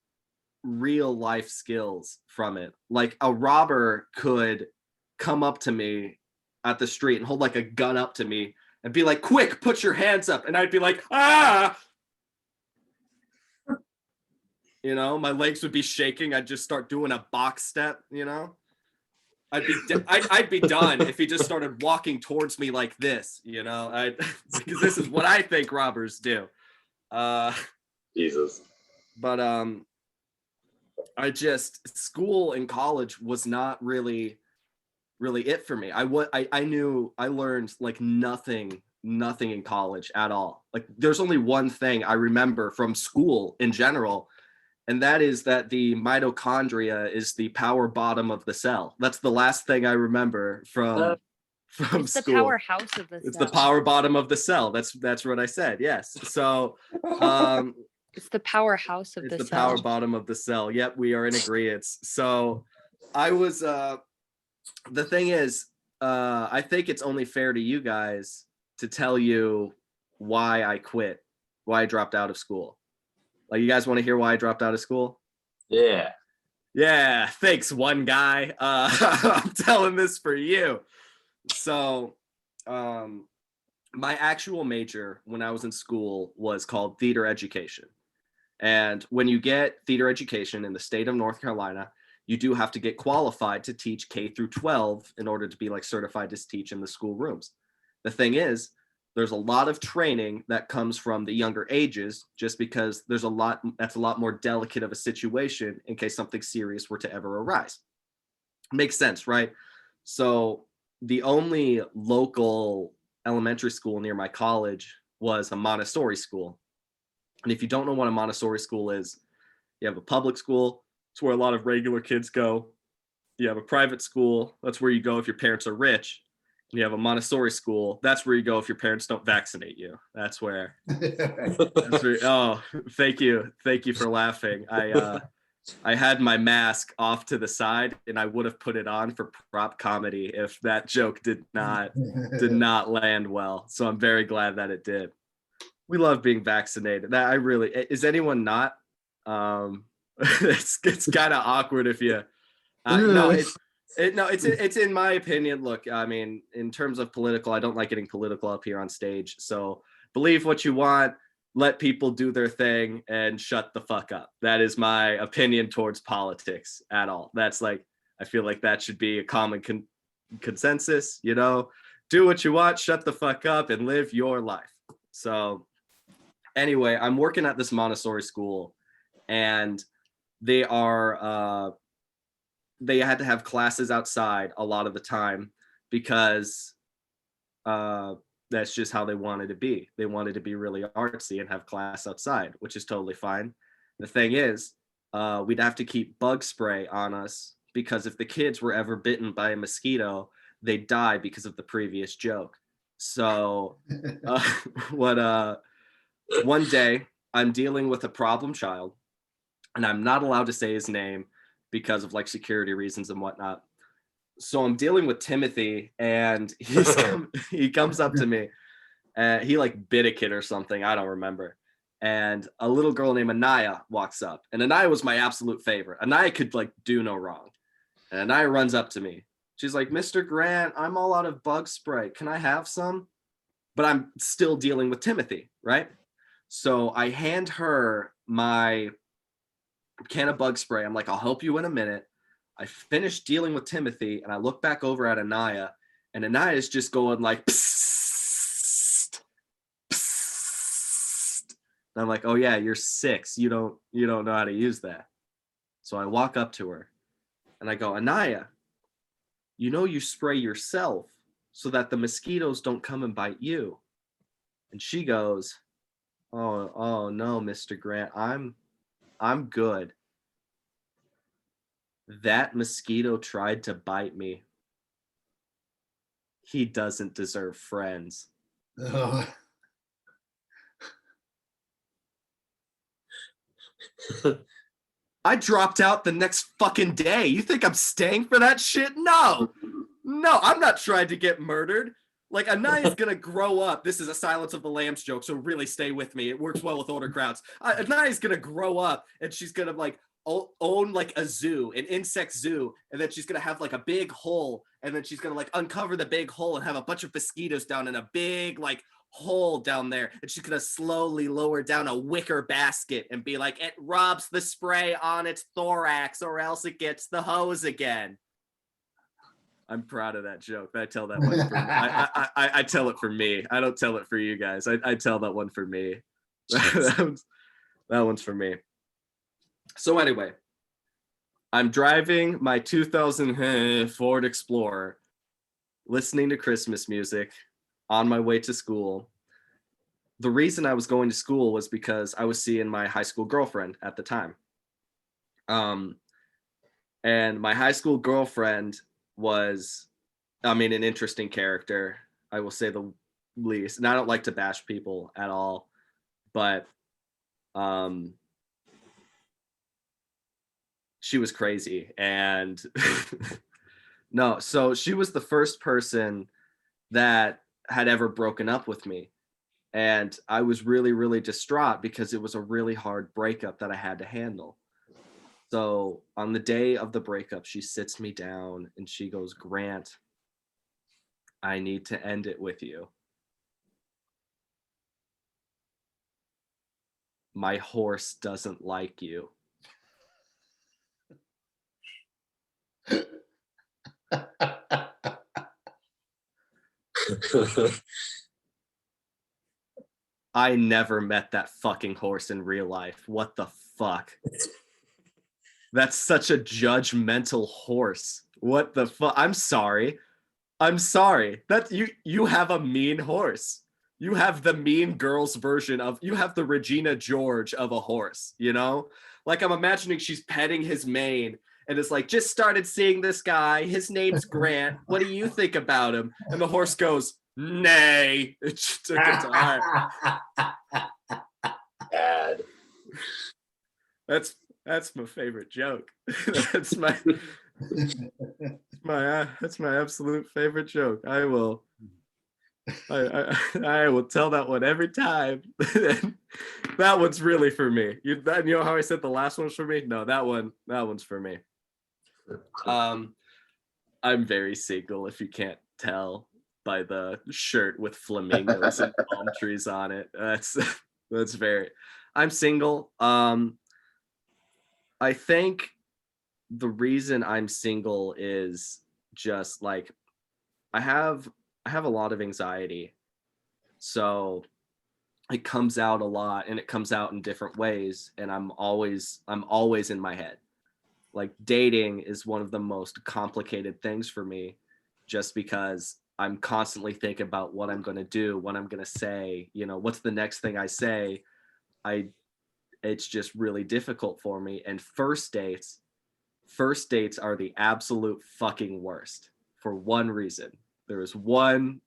real life skills from it. Like, a robber could come up to me at the street and hold like a gun up to me and be like, quick, put your hands up. And I'd be like, ah, you know, my legs would be shaking. I'd just start doing a box step, you know. I'd be done if he just started walking towards me like this, you know. Because this is what I think robbers do. Jesus. But school and college was not really it for me. I learned like nothing in college at all. Like, there's only one thing I remember from school in general, and that is that the mitochondria is the power bottom of the cell. That's the last thing I remember from It's school. the powerhouse of the It's cell. the power bottom of the cell. That's what I said. Yes. So it's the powerhouse of it's the the cell. power bottom of the cell. Yep, we are in agreement. So I was the thing is, I think it's only fair to you guys to tell you why I quit, why I dropped out of school. Like, you guys want to hear why I dropped out of school? Yeah. Yeah, thanks, one guy. I'm telling this for you. So, my actual major when I was in school was called theater education. And when you get theater education in the state of North Carolina, you do have to get qualified to teach K through 12 in order to be like certified to teach in the school rooms. The thing is, there's a lot of training that comes from the younger ages, just because that's a lot more delicate of a situation in case something serious were to ever arise. Makes sense, right? So the only local elementary school near my college was a Montessori school. And if you don't know what a Montessori school is, you have a public school. It's where a lot of regular kids go. You have a private school. That's where you go if your parents are rich. You have a Montessori school. That's where you go if your parents don't vaccinate you. That's where. Oh, thank you for laughing. I had my mask off to the side, and I would have put it on for prop comedy if that joke did not land well. So I'm very glad that it did. We love being vaccinated. That I really is. Anyone not? It's kind of awkward if you. No, it's in my opinion. Look, I mean, in terms of political, I don't like getting political up here on stage. So believe what you want, let people do their thing, and shut the fuck up. That is my opinion towards politics at all. That's like, I feel like that should be a common consensus, you know, do what you want, shut the fuck up, and live your life. So anyway, I'm working at this Montessori school, and they had to have classes outside a lot of the time because that's just how they wanted to be. They wanted to be really artsy and have class outside, which is totally fine. The thing is, we'd have to keep bug spray on us because if the kids were ever bitten by a mosquito, they'd die because of the previous joke. So one day I'm dealing with a problem child, and I'm not allowed to say his name because of like security reasons and whatnot. So I'm dealing with Timothy, and he comes up to me, and he like bit a kid or something, I don't remember. And a little girl named Anaya walks up, and Anaya was my absolute favorite. Anaya could like do no wrong. And Anaya runs up to me. She's like, Mr. Grant, I'm all out of bug spray. Can I have some? But I'm still dealing with Timothy, right? So I hand her my can of bug spray. I'm like, I'll help you in a minute. I finish dealing with Timothy, and I look back over at Anaya, and Anaya is just going like, psst, psst. And I'm like, oh yeah, you're 6. You don't know how to use that. So I walk up to her, and I go, Anaya, you know you spray yourself so that the mosquitoes don't come and bite you. And she goes, oh no, Mr. Grant, I'm good. That mosquito tried to bite me. He doesn't deserve friends. I dropped out the next fucking day. You think I'm staying for that shit? No, I'm not trying to get murdered. Like, Anaya's gonna grow up. This is a Silence of the Lambs joke, so really stay with me. It works well with older crowds. Anaya's gonna grow up, and she's gonna like own like a zoo, an insect zoo, and then she's gonna have like a big hole, and then she's gonna like uncover the big hole and have a bunch of mosquitoes down in a big like hole down there, and she's gonna slowly lower down a wicker basket and be like, it rubs the spray on its thorax or else it gets the hose again. I'm proud of that joke. I tell that one for me. I tell it for me. I don't tell it for you guys. I tell that one for me. that one's for me. So anyway, I'm driving my 2000 Ford Explorer, listening to Christmas music on my way to school. The reason I was going to school was because I was seeing my high school girlfriend at the time. And my high school girlfriend was, I mean, an interesting character, I will say the least. And I don't like to bash people at all, but she was crazy. And no, so she was the first person that had ever broken up with me. And I was really, really distraught because it was a really hard breakup that I had to handle. So on the day of the breakup, she sits me down and she goes, Grant, I need to end it with you. My horse doesn't like you. I never met that fucking horse in real life. What the fuck? That's such a judgmental horse. What the fuck? I'm sorry. That you have a mean horse. You have the Mean Girls version of, you have the Regina George of a horse, you know? Like I'm imagining she's petting his mane and it's like, just started seeing this guy. His name's Grant. What do you think about him? And the horse goes, nay. It just took a time. Bad. That's my favorite joke. That's my absolute favorite joke. I will tell that one every time. That one's really for me. You know how I said the last one's for me? No, that one's for me. I'm very single, if you can't tell by the shirt with flamingos and palm trees on it. That's very. I'm single. I think the reason I'm single is just like I have a lot of anxiety. So it comes out a lot and it comes out in different ways and I'm always in my head. Like dating is one of the most complicated things for me just because I'm constantly thinking about what I'm going to do, what I'm going to say, you know, what's the next thing I say. It's just really difficult for me. And first dates are the absolute fucking worst for one reason. There is one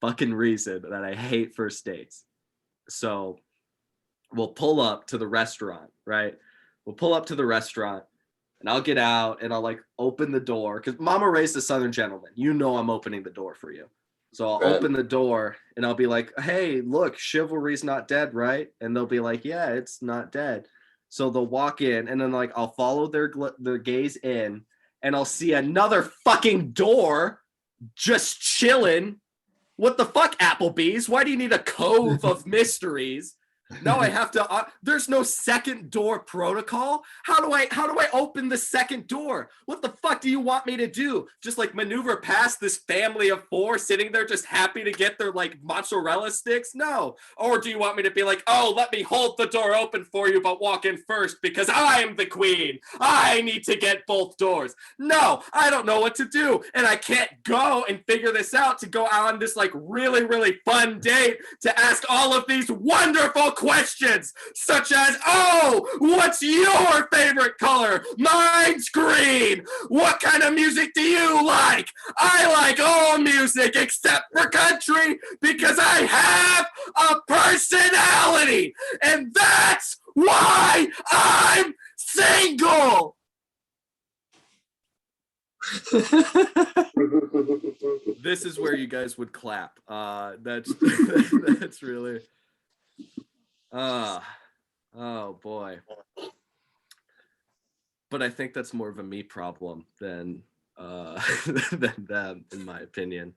fucking reason that I hate first dates. So we'll pull up to the restaurant, right? We'll pull up to the restaurant and I'll get out and I'll like open the door because Mama raised a Southern gentleman. You know I'm opening the door for you. So I'll open the door and I'll be like, hey, look, chivalry's not dead, right? And they'll be like, yeah, it's not dead. So they'll walk in and then like I'll follow their gaze in and I'll see another fucking door just chilling. What the fuck, Applebee's? Why do you need a cove of mysteries? Now I have to, there's no second door protocol. How do I open the second door? What the fuck do you want me to do? Just like maneuver past this family of four sitting there just happy to get their like mozzarella sticks? No. Or do you want me to be like, oh, let me hold the door open for you, but walk in first because I'm the queen. I need to get both doors. No, I don't know what to do. And I can't go and figure this out to go on this like really, really fun date to ask all of these wonderful questions such as, oh, what's your favorite color? Mine's green. What kind of music do you like? I like all music except for country because I have a personality and that's why I'm single. This is where you guys would clap. That's really oh boy. But I think that's more of a me problem than them, in my opinion.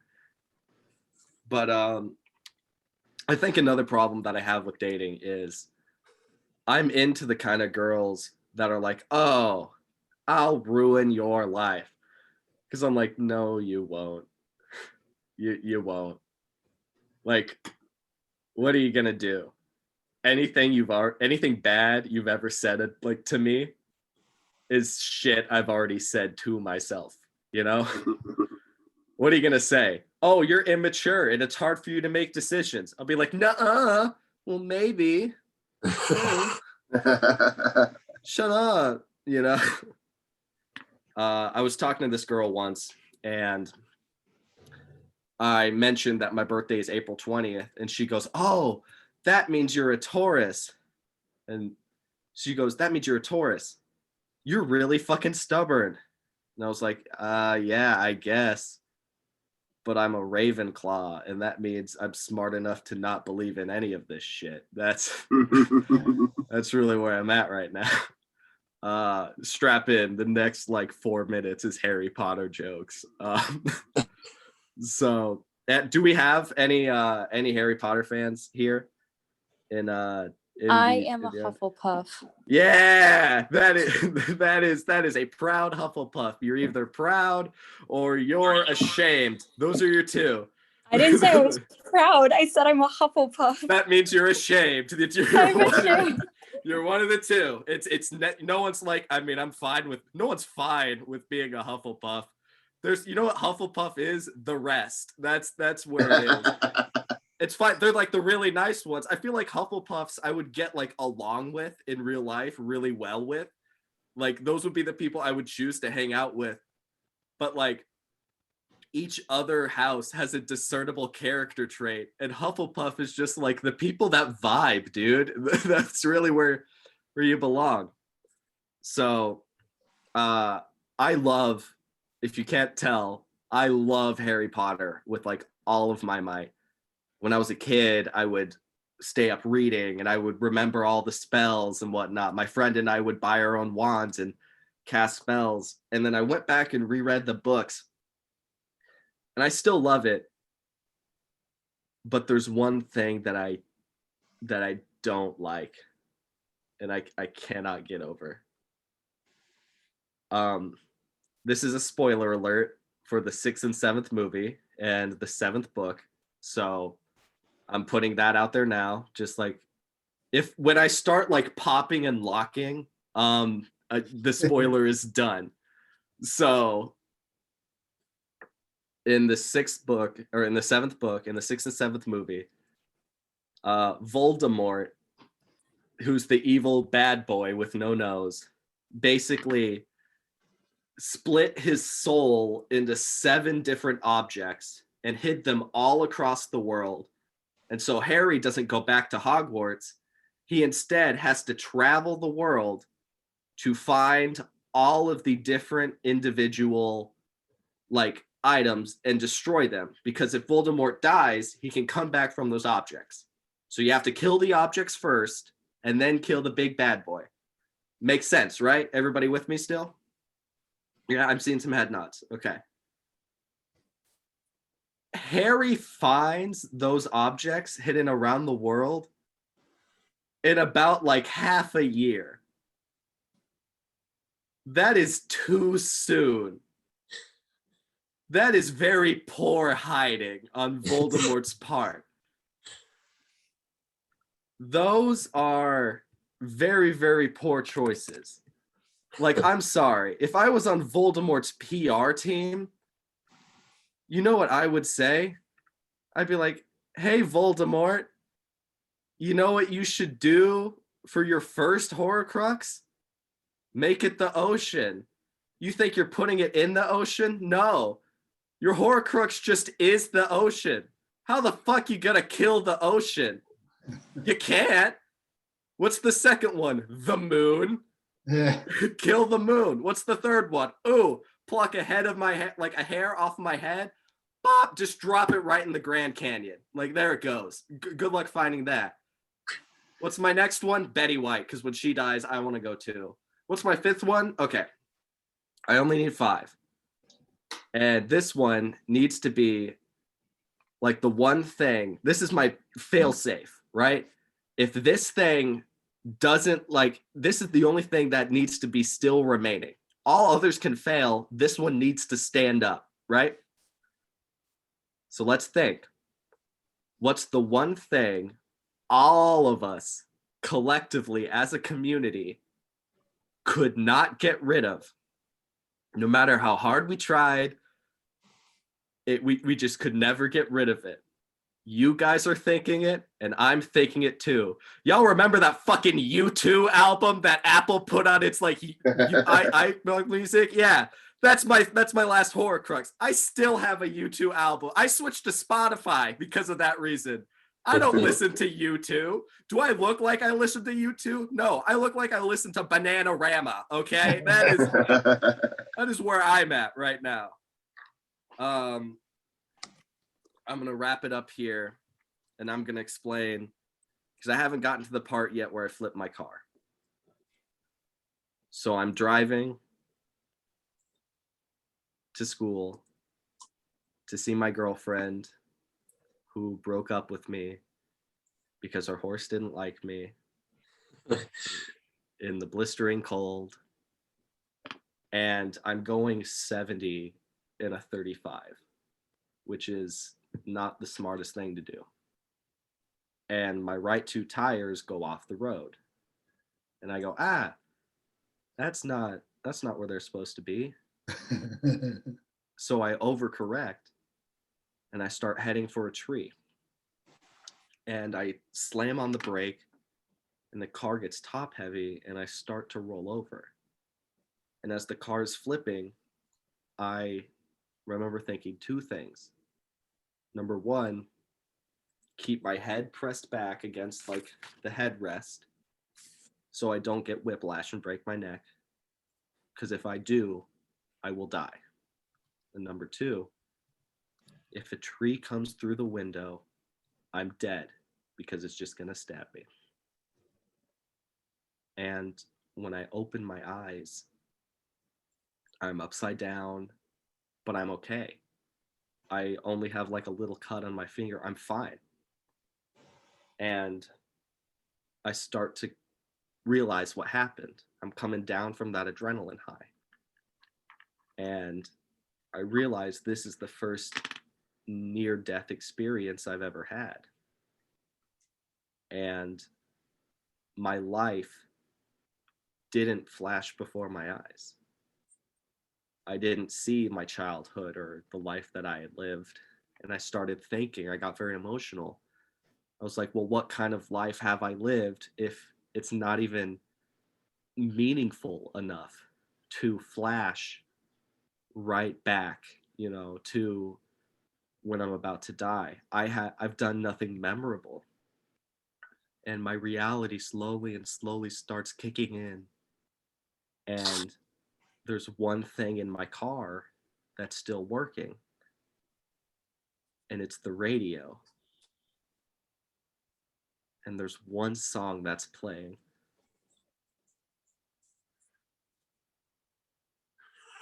But I think another problem that I have with dating is I'm into the kind of girls that are like, oh, I'll ruin your life. Because I'm like, no, you won't. You won't. Like, what are you gonna do? Anything bad you've ever said like to me is shit I've already said to myself, you know? What are you gonna say? Oh, you're immature and it's hard for you to make decisions. I'll be like, nuh-uh. Well, maybe. Shut up, you know? I was talking to this girl once and I mentioned that my birthday is April 20th and she goes, oh, that means you're a Taurus. And she goes, that means you're a Taurus. You're really fucking stubborn. And I was like, yeah, I guess. But I'm a Ravenclaw, and that means I'm smart enough to not believe in any of this shit. That's really where I'm at right now. Strap in. The next like 4 minutes is Harry Potter jokes. So do we have any Harry Potter fans here? I am a Hufflepuff. Yeah, that is a proud Hufflepuff. You're either proud or you're ashamed. Those are your two. I didn't say I was proud. I said I'm a Hufflepuff. That means you're ashamed. I'm ashamed. You're one of the two. No one's like, I mean, no one's fine with being a Hufflepuff. You know what Hufflepuff is? The rest. That's where it is. It's fine. They're like the really nice ones. I feel like Hufflepuffs I would get like along with in real life really well with. Like those would be the people I would choose to hang out with. But like each other house has a discernible character trait, and Hufflepuff is just like the people that vibe, dude. That's really where you belong. So I love, if you can't tell, I love Harry Potter with like all of my might. When I was a kid, I would stay up reading and I would remember all the spells and whatnot. My friend and I would buy our own wands and cast spells. And then I went back and reread the books. And I still love it. But there's one thing that I don't like. And I cannot get over. This is a spoiler alert for the 6th and 7th movie and the 7th book. So I'm putting that out there now. Just like when I start like popping and locking, the spoiler is done. So in the 6th book, or in the 7th book, in the 6th and 7th movie, Voldemort, who's the evil bad boy with no nose, basically split his soul into 7 different objects and hid them all across the world. And so Harry doesn't go back to Hogwarts. He instead has to travel the world to find all of the different individual like items and destroy them. Because if Voldemort dies, he can come back from those objects. So you have to kill the objects first and then kill the big bad boy. Makes sense, right? Everybody with me still? Yeah, I'm seeing some head nods. Okay. Harry finds those objects hidden around the world in about like half a year. That is too soon. That is very poor hiding on Voldemort's part. Those are very, very poor choices. Like, I'm sorry. If I was on Voldemort's PR team, you know what I would say? I'd be like, hey, Voldemort, you know what you should do for your first Horcrux? Make it the ocean. You think you're putting it in the ocean? No. Your Horcrux just is the ocean. How the fuck you gonna kill the ocean? You can't. What's the second one? The moon. Yeah. Kill the moon. What's the third one? Ooh, pluck a head of my head, like a hair off my head. Bop, just drop it right in the Grand Canyon. Like, there it goes. Good luck finding that. What's my next one? Betty White, because when she dies, I want to go too. What's my 5th one? Okay. I only need 5. And this one needs to be like the one thing. This is my fail safe, right? If this thing doesn't like, this is the only thing that needs to be still remaining. All others can fail. This one needs to stand up, right? So let's think. What's the one thing all of us collectively as a community could not get rid of? No matter how hard we tried, we just could never get rid of it. You guys are thinking it, and I'm thinking it too. Y'all remember that fucking U2 album that Apple put on its like I music? Yeah, that's my last Horcrux. I still have a U2 album. I switched to Spotify because of that reason. I don't listen to U2. Do I look like I listen to U2? No, I look like I listen to Bananarama. Okay, that is where I'm at right now. I'm gonna wrap it up here, and I'm gonna explain because I haven't gotten to the part yet where I flip my car. So I'm driving to school to see my girlfriend who broke up with me because her horse didn't like me in the blistering cold. And I'm going 70 in a 35, which is not the smartest thing to do. And my right 2 tires go off the road. And I go, that's not where they're supposed to be. So I overcorrect and I start heading for a tree. and I slam on the brake, and the car gets top heavy, and I start to roll over. And as the car is flipping, I remember thinking two things. Number one, keep my head pressed back against like the headrest so I don't get whiplash and break my neck. Because if I do, I will die. And number two, if a tree comes through the window, I'm dead because it's just going to stab me. And when I open my eyes, I'm upside down, but I'm okay. I only have like a little cut on my finger. I'm fine. And I start to realize what happened. I'm coming down from that adrenaline high. And I realize this is the first near-death experience I've ever had. And my life didn't flash before my eyes. I didn't see my childhood or the life that I had lived. And I started thinking, I got very emotional. I was like, well, what kind of life have I lived if it's not even meaningful enough to flash right back, you know, to when I'm about to die? I've done nothing memorable. And my reality slowly and slowly starts kicking in. And there's one thing in my car that's still working. And it's the radio. And there's one song that's playing.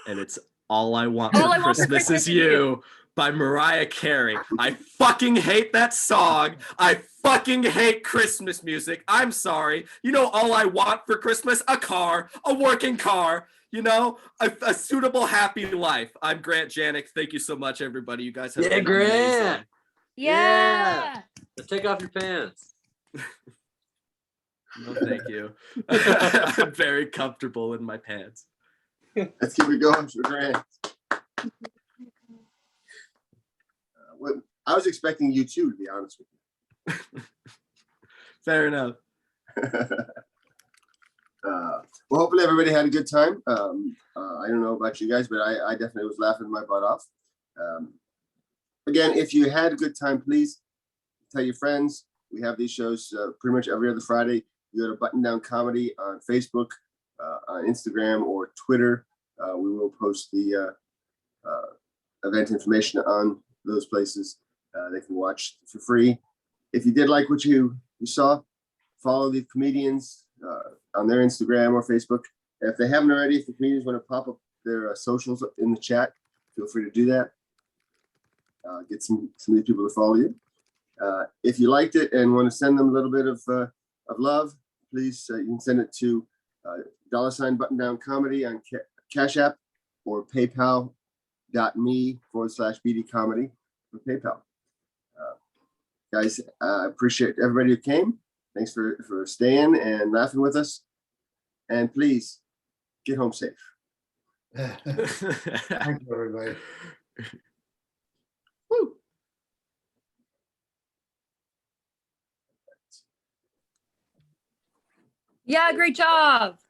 And it's All I Want for Christmas Is You by Mariah Carey. I fucking hate that song. I fucking hate Christmas music. I'm sorry. You know, all I want for Christmas? A car, a working car, you know, a suitable, happy life. I'm Grant Janik. Thank you so much, everybody. You guys have been Grant. amazing. Yeah. Let's take off your pants. No, thank you. I'm very comfortable in my pants. Let's keep it going for Grant. I was expecting you too, to be honest with you. Fair enough. Well, hopefully everybody had a good time. I don't know about you guys, but I definitely was laughing my butt off. Again, if you had a good time, please tell your friends. We have these shows pretty much every other Friday. You go to Button Down Comedy on Facebook, on Instagram, or Twitter. We will post the event information on those places. They can watch for free. If you did like what you saw, follow the comedians on their Instagram or Facebook. If they haven't already, if the comedians want to pop up their socials in the chat, feel free to do that. Get some of these people to follow you. If you liked it and want to send them a little bit of love, please, you can send it to $ Button Down Comedy on Cash App or paypal.me/BD Comedy for PayPal. Guys, I appreciate everybody who came. Thanks for staying and laughing with us. And please get home safe. Thank you, everybody. Woo. Yeah, great job.